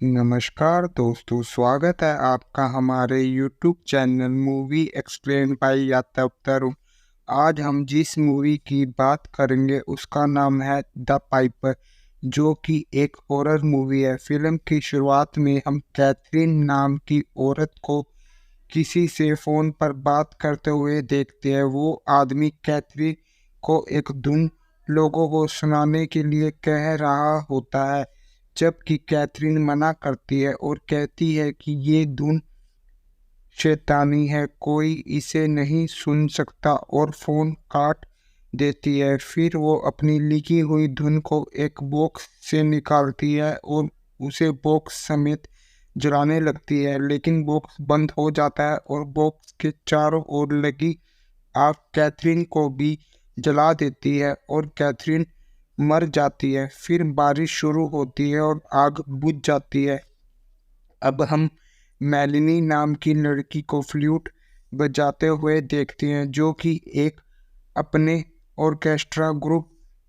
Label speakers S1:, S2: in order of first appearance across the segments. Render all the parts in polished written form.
S1: नमस्कार दोस्तों, स्वागत है आपका हमारे YouTube channel movie explain by Yadav Tarun. आज हम जिस मूवी की बात करेंगे उसका नाम है द पाइपर, जो कि एक हॉरर मूवी है। फिल्म की शुरुआत में हम कैथरीन नाम की औरत को किसी से फ़ोन पर बात करते हुए देखते हैं। वो आदमी कैथरीन को एक धुन लोगों को सुनाने के लिए कह रहा होता है, जबकि कैथरीन मना करती है और कहती है कि ये धुन शैतानी है, कोई इसे नहीं सुन सकता, और फ़ोन काट देती है। फिर वो अपनी लिखी हुई धुन को एक बॉक्स से निकालती है और उसे बॉक्स समेत जलाने लगती है, लेकिन बॉक्स बंद हो जाता है और बॉक्स के चारों ओर लगी आग कैथरीन को भी जला देती है और कैथरीन मर जाती है। फिर बारिश शुरू होती है और आग बुझ जाती है। अब हम मेलिनी नाम की लड़की को फ्लूट बजाते हुए देखते हैं, जो कि एक अपने ऑर्केस्ट्रा ग्रुप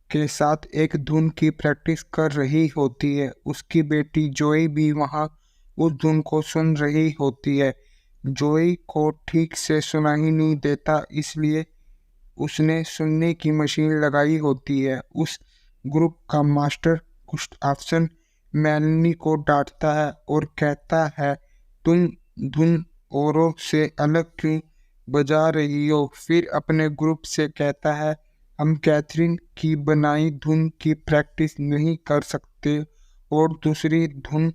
S1: के साथ एक धुन की प्रैक्टिस कर रही होती है। उसकी बेटी जोई भी वहाँ उस धुन को सुन रही होती है। जोई को ठीक से सुना ही नहीं देता, इसलिए उसने सुनने की मशीन लगाई होती है। उस ग्रुप का मास्टर गुस्ताफसन मेलनी को डांटता है और कहता है, तुम धुन औरों से अलग क्यों बजा रही हो? फिर अपने ग्रुप से कहता है, हम कैथरीन की बनाई धुन की प्रैक्टिस नहीं कर सकते और दूसरी धुन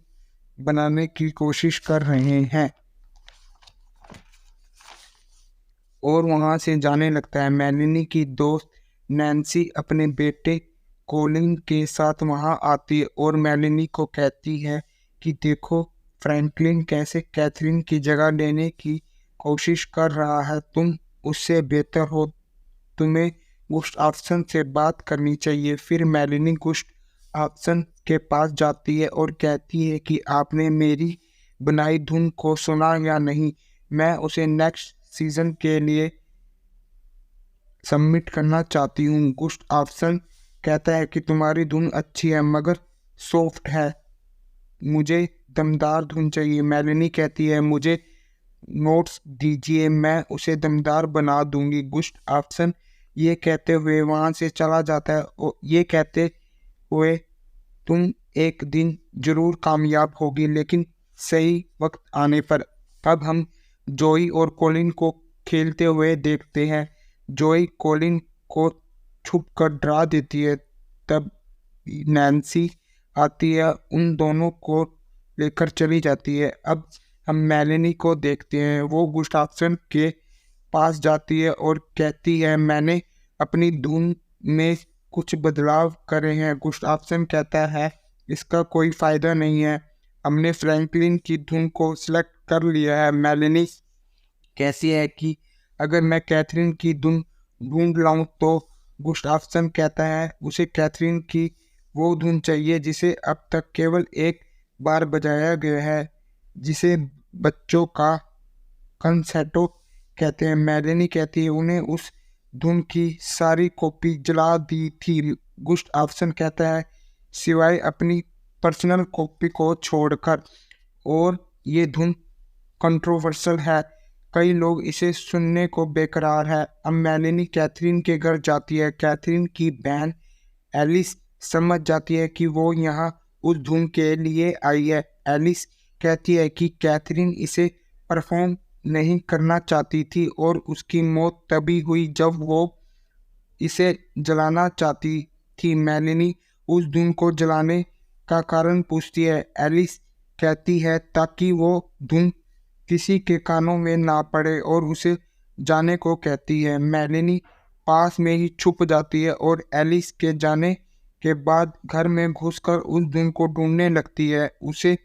S1: बनाने की कोशिश कर रहे हैं, और वहां से जाने लगता है। मेलिनी की दोस्त नैन्सी अपने बेटे कोलिन के साथ वहां आती है और मेलिनी को कहती है कि देखो फ्रैंकलिन कैसे कैथरीन की जगह लेने की कोशिश कर रहा है, तुम उससे बेहतर हो, तुम्हें गुस्ताफसन से बात करनी चाहिए। फिर मेलिनी गुस्ताफसन के पास जाती है और कहती है कि आपने मेरी बनाई धुन को सुना या नहीं, मैं उसे नेक्स्ट सीजन के लिए सबमिट करना चाहती हूँ। गुस्ताफसन कहता है कि तुम्हारी धुन अच्छी है मगर सॉफ्ट है, मुझे दमदार धुन चाहिए। मेलिनी कहती है, मुझे नोट्स दीजिए, मैं उसे दमदार बना दूंगी। गुस्ताफसन ये कहते हुए वहां से चला जाता है और ये कहते हुए, तुम एक दिन जरूर कामयाब होगी, लेकिन सही वक्त आने पर। अब हम जोई और कोलिन को खेलते हुए देखते हैं। जोई कोलिन को छुप कर डरा देती है। तब नैन्सी आती है, उन दोनों को लेकर चली जाती है। अब हम मेलिनी को देखते हैं। वो गुस्ताफसन के पास जाती है और कहती है, मैंने अपनी धुन में कुछ बदलाव करे हैं। गुस्ताफसन कहता है, इसका कोई फायदा नहीं है, हमने फ्रैंकलिन की धुन को सिलेक्ट कर लिया है। मेलिनी कैसी है कि अगर मैं कैथरीन की धुन ढूंढ लाऊं तो? गुस्ताफसन कहता है, उसे कैथरीन की वो धुन चाहिए जिसे अब तक केवल एक बार बजाया गया है, जिसे बच्चों का कंसर्टो कहते हैं। मेलिनी कहती है, उन्हें उस धुन की सारी कॉपी जला दी थी। गुस्ताफसन कहता है, सिवाय अपनी पर्सनल कॉपी को छोड़कर, और ये धुन कंट्रोवर्शियल है, कई लोग इसे सुनने को बेकरार है। अब मेलिनी कैथरीन के घर जाती है। कैथरीन की बहन एलिस समझ जाती है कि वो यहाँ उस धुन के लिए आई है। एलिस कहती है कि कैथरीन इसे परफॉर्म नहीं करना चाहती थी और उसकी मौत तभी हुई जब वो इसे जलाना चाहती थी। मेलिनी उस धुन को जलाने का कारण पूछती है। एलिस कहती है ताकि वो धुन किसी के कानों में ना पड़े, और उसे जाने को कहती है। मेलिनी पास में ही छुप जाती है और एलिस के जाने के बाद घर में घुसकर उस धुन को ढूंढने लगती है। उसे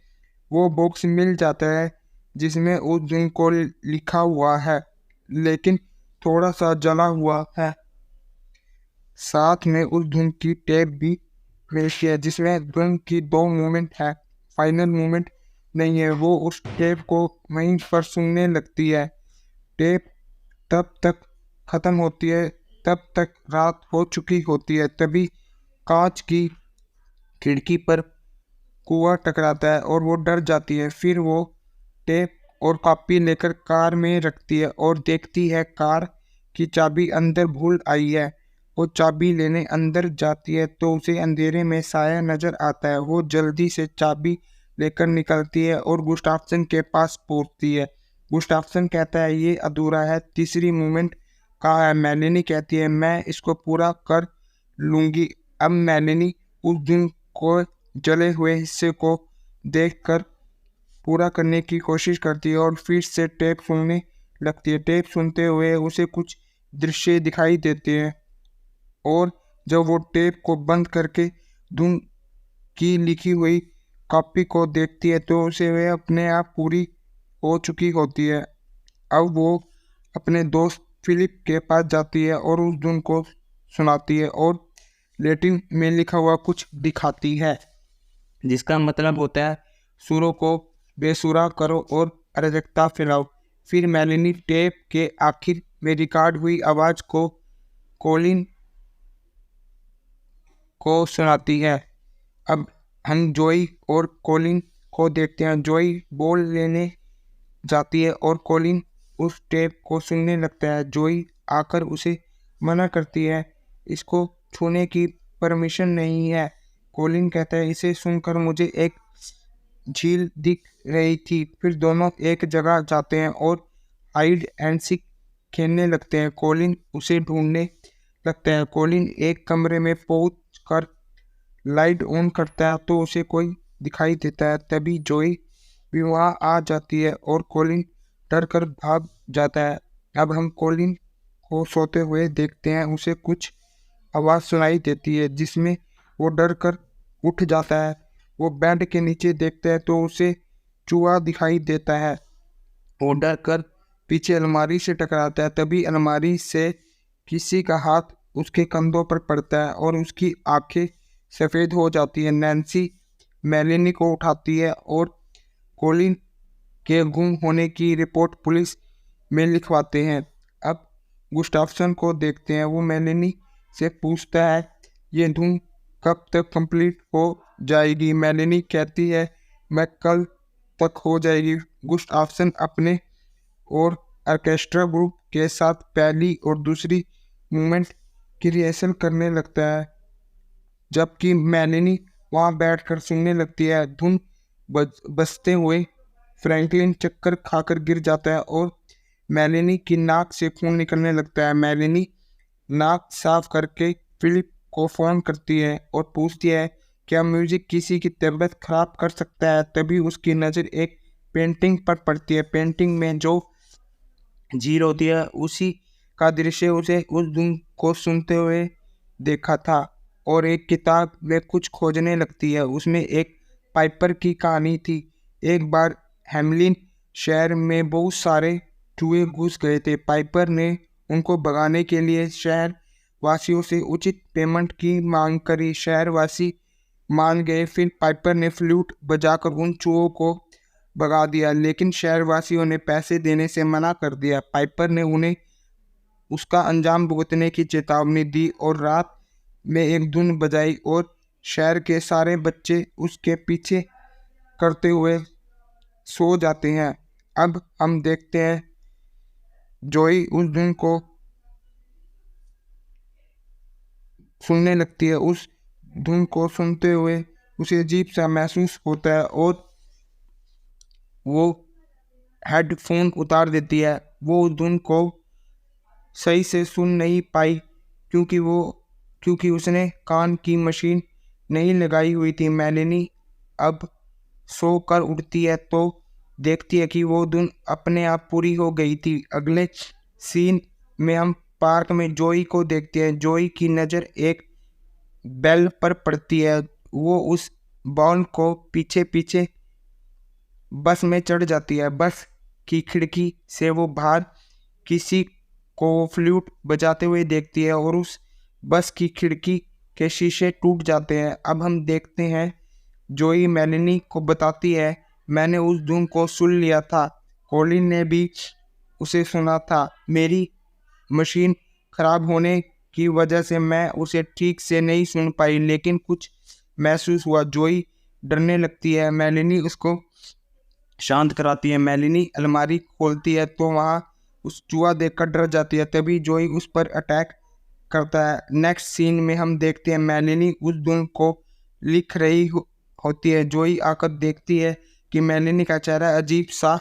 S1: वो बॉक्स मिल जाता है जिसमें उस धुन को लिखा हुआ है, लेकिन थोड़ा सा जला हुआ है। साथ में उस धुन की टेप भी पेश है जिसमें धुन की दो मूवमेंट है, फाइनल मूवमेंट नहीं है। वो उस टेप को वहीं पर सुनने लगती है। टेप तब तक खत्म होती है, तब तक रात हो चुकी होती है। तभी कांच की खिड़की पर कुआं टकराता है और वो डर जाती है। फिर वो टेप और कॉपी लेकर कार में रखती है और देखती है कार की चाबी अंदर भूल आई है। वो चाबी लेने अंदर जाती है तो उसे अंधेरे में साया नजर आता है। वो जल्दी से चाबी लेकर निकलती है और गुस्ताफ्सन के पास पहुंचती है। गुस्ताफ्सन कहता है ये अधूरा है, तीसरी मूवमेंट कहाँ है? मेलेनी कहती है मैं इसको पूरा कर लूंगी। अब मेलेनी उस दिन को जले हुए हिस्से को देखकर पूरा करने की कोशिश करती है और फिर से टेप सुनने लगती है। टेप सुनते हुए उसे कुछ दृश्य दिखाई देते हैं और जब वो टेप को बंद करके धुन की लिखी हुई कॉपी को देखती है तो उसे वह अपने आप पूरी हो चुकी होती है। अब वो अपने दोस्त फिलिप के पास जाती है और उस धुन को सुनाती है और लैटिन में लिखा हुआ कुछ दिखाती है, जिसका मतलब होता है सुरों को बेसुरा करो और अराजकता फैलाओ। फिर मेलेनी टेप के आखिर में रिकॉर्ड हुई आवाज़ को कोलिन को सुनाती है। अब हम जोई और कोलिन को देखते हैं। जोई बोल लेने जाती है और कोलिन उस टेप को सुनने लगता है। जोई आकर उसे मना करती है, इसको छूने की परमिशन नहीं है। कोलिन कहता है इसे सुनकर मुझे एक झील दिख रही थी। फिर दोनों एक जगह जाते हैं और हाइड एंड सीक खेलने लगते हैं। कोलिन उसे ढूंढने लगता है। कोलिन एक कमरे में पहुंच कर लाइट ऑन करता है तो उसे कोई दिखाई देता है। तभी जोई भी वहाँ आ जाती है और कोलिन डर कर भाग जाता है। अब हम कोलिन को सोते हुए देखते हैं। उसे कुछ आवाज़ सुनाई देती है जिसमें वो डर कर उठ जाता है। वो बेड के नीचे देखता है तो उसे चूहा दिखाई देता है। वो डर कर पीछे अलमारी से टकराता है। तभी अलमारी से किसी का हाथ उसके कंधों पर पड़ता है और उसकी आंखें सफ़ेद हो जाती है। नैन्सी मेलेनी को उठाती है और कोलिन के गुम होने की रिपोर्ट पुलिस में लिखवाते हैं। अब गुस्ताफ्सन को देखते हैं। वो मेलेनी से पूछता है ये धुन कब तक कंप्लीट हो जाएगी? मेलेनी कहती है मैं कल तक हो जाएगी। गुस्ताफ्सन अपने और ऑर्केस्ट्रा ग्रुप के साथ पहली और दूसरी मूवमेंट की रिहर्सल करने लगता है, जबकि मेलेनी वहाँ बैठकर सुनने लगती है। धुन बजते हुए फ्रैंकलिन चक्कर खाकर गिर जाता है और मेलेनी की नाक से खून निकलने लगता है। मेलेनी नाक साफ करके फिलिप को फ़ोन करती है और पूछती है क्या म्यूजिक किसी की तबीयत खराब कर सकता है। तभी उसकी नज़र एक पेंटिंग पर पड़ती है। पेंटिंग में जो झील होती है उसी का दृश्य उसे उस धुन को सुनते हुए देखा था और एक किताब में कुछ खोजने लगती है। उसमें एक पाइपर की कहानी थी। एक बार हेमलिन शहर में बहुत सारे चूहे घुस गए थे। पाइपर ने उनको भगाने के लिए शहर वासियों से उचित पेमेंट की मांग करी। शहरवासी मान गए। फिर पाइपर ने फ्लूट बजाकर उन चूहों को भगा दिया, लेकिन शहरवासियों ने पैसे देने से मना कर दिया। पाइपर ने उन्हें उसका अंजाम भुगतने की चेतावनी दी और रात में एक धुन बजाई और शहर के सारे बच्चे उसके पीछे करते हुए सो जाते हैं। अब हम देखते हैं जोई उस धुन को सुनने लगती है। उस धुन को सुनते हुए उसे अजीब सा महसूस होता है और वो हेडफोन उतार देती है। वो उस धुन को सही से सुन नहीं पाई क्योंकि उसने कान की मशीन नहीं लगाई हुई थी। मेलेनी अब सो कर उठती है तो देखती है कि वो धुन अपने आप पूरी हो गई थी। अगले सीन में हम पार्क में जोई को देखते हैं। जोई की नज़र एक बेल पर पड़ती है। वो उस बॉल को पीछे पीछे बस में चढ़ जाती है। बस की खिड़की से वो बाहर किसी को फ्लूट बजाते हुए देखती है और उस बस की खिड़की के शीशे टूट जाते हैं। अब हम देखते हैं जोई मेलेनी को बताती है मैंने उस धुन को सुन लिया था। कोलिन ने भी उसे सुना था। मेरी मशीन खराब होने की वजह से मैं उसे ठीक से नहीं सुन पाई, लेकिन कुछ महसूस हुआ। जोई डरने लगती है। मेलेनी उसको शांत कराती है। मेलेनी अलमारी खोलती है तो वहाँ उस चूहा देखकर डर जाती है। तभी जोई उस पर अटैक करता है। नेक्स्ट सीन में हम देखते हैं मेलेनी उस धुन को लिख रही होती है। जोई आकर देखती है कि मेलेनी का चेहरा अजीब सा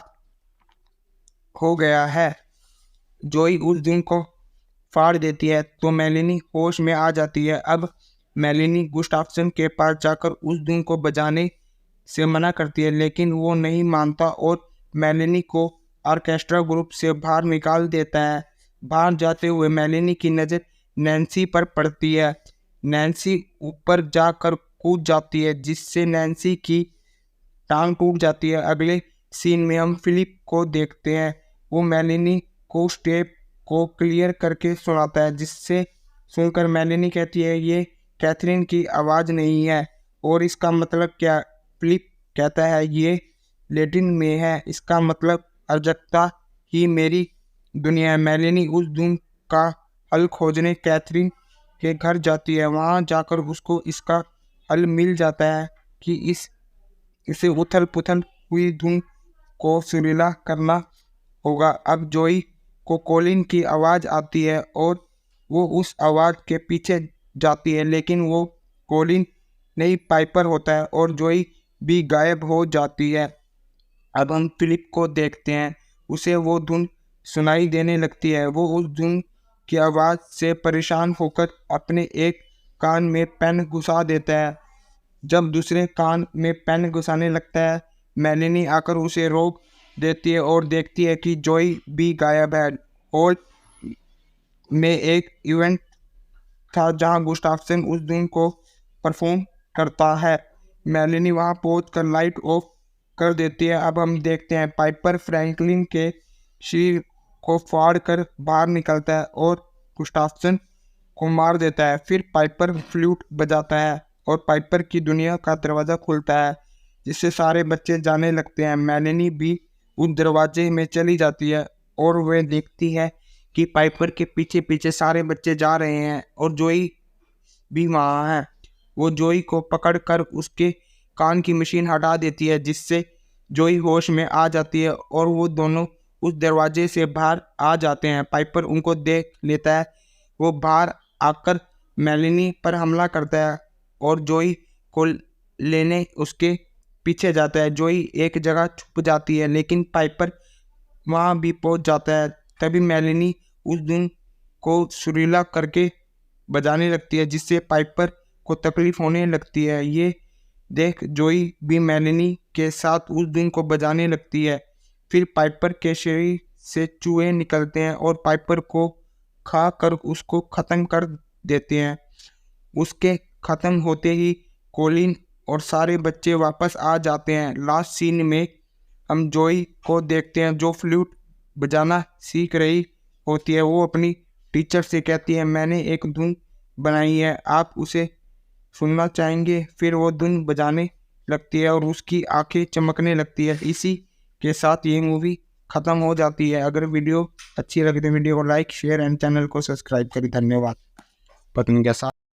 S1: हो गया है। जोई उस धुन को फाड़ देती है तो मेलेनी होश में आ जाती है। अब मेलेनी गुस्टाफ्सन के पास जाकर उस धुन को बजाने से मना करती है, लेकिन वो नहीं मानता और मेलेनी को ऑर्केस्ट्रा ग्रुप से बाहर निकाल देता है। बाहर जाते हुए मेलेनी की नज़र नैन्सी पर पड़ती है। नैन्सी ऊपर जाकर कूद जाती है, जिससे नैन्सी की टांग टूट जाती है। अगले सीन में हम फिलिप को देखते हैं। वो मेलेनी को स्टेप को क्लियर करके सुनाता है, जिससे सुनकर मेलेनी कहती है ये कैथरीन की आवाज़ नहीं है और इसका मतलब क्या। फिलिप कहता है ये लैटिन में है, इसका मतलब अराजकता ही मेरी दुनिया है। मेलेनी उस धुन का हल खोजने कैथरीन के घर जाती है। वहाँ जाकर उसको इसका हल मिल जाता है कि इसे उथल पुथल हुई धुन को सुरीला करना होगा। अब जोई को कॉलिन की आवाज़ आती है और वो उस आवाज़ के पीछे जाती है, लेकिन वो कॉलिन नहीं पाइपर होता है और जोई भी गायब हो जाती है। अब हम फिलिप को देखते हैं। उसे वो धुन सुनाई देने लगती है। वो उस धुन की आवाज़ से परेशान होकर अपने एक कान में पेन घुसा देता है। जब दूसरे कान में पेन घुसाने लगता है, मेलेनी आकर उसे रोक देती है और देखती है कि जोई भी गायब है। हॉल में एक इवेंट था जहां गुस्टाफ्सन उस धुन को परफॉर्म करता है। मेलेनी वहां पहुंचकर लाइट ऑफ कर देती है। अब हम देखते हैं पाइपर फ्रैंकलिन के शरीर को फाड़ कर बाहर निकलता है और गुस्टाफ्सन को मार देता है। फिर पाइपर फ्लूट बजाता है और पाइपर की दुनिया का दरवाज़ा खुलता है, जिससे सारे बच्चे जाने लगते हैं। मेलेनी भी उस दरवाजे में चली जाती है और वह देखती है कि पाइपर के पीछे पीछे सारे बच्चे जा रहे हैं और जोई भी वहाँ है। वो जोई को पकड़कर उसके कान की मशीन हटा देती है, जिससे जोई होश में आ जाती है और वो दोनों उस दरवाजे से बाहर आ जाते हैं। पाइपर उनको देख लेता है। वो बाहर आकर मेलेनी पर हमला करता है और जोई को लेने उसके पीछे जाता है। जोई एक जगह छुप जाती है, लेकिन पाइपर वहाँ भी पहुँच जाता है। तभी मेलेनी उस धुन को सुरीला करके बजाने लगती है, जिससे पाइपर को तकलीफ होने लगती है। ये देख जोई भी मेलेनी के साथ उस धुन को बजाने लगती है। फिर पाइपर के शरीर से चूहे निकलते हैं और पाइपर को खा कर उसको ख़त्म कर देते हैं। उसके ख़त्म होते ही कॉलिन और सारे बच्चे वापस आ जाते हैं। लास्ट सीन में हम जोई को देखते हैं जो फ्लूट बजाना सीख रही होती है। वो अपनी टीचर से कहती है मैंने एक धुन बनाई है, आप उसे सुनना चाहेंगे। फिर वो धुन बजाने लगती है और उसकी आंखें चमकने लगती है। इसी के साथ ये मूवी ख़त्म हो जाती है। अगर वीडियो अच्छी लगी तो वीडियो को लाइक शेयर एंड चैनल को सब्सक्राइब करें। धन्यवाद। पत्नी के साथ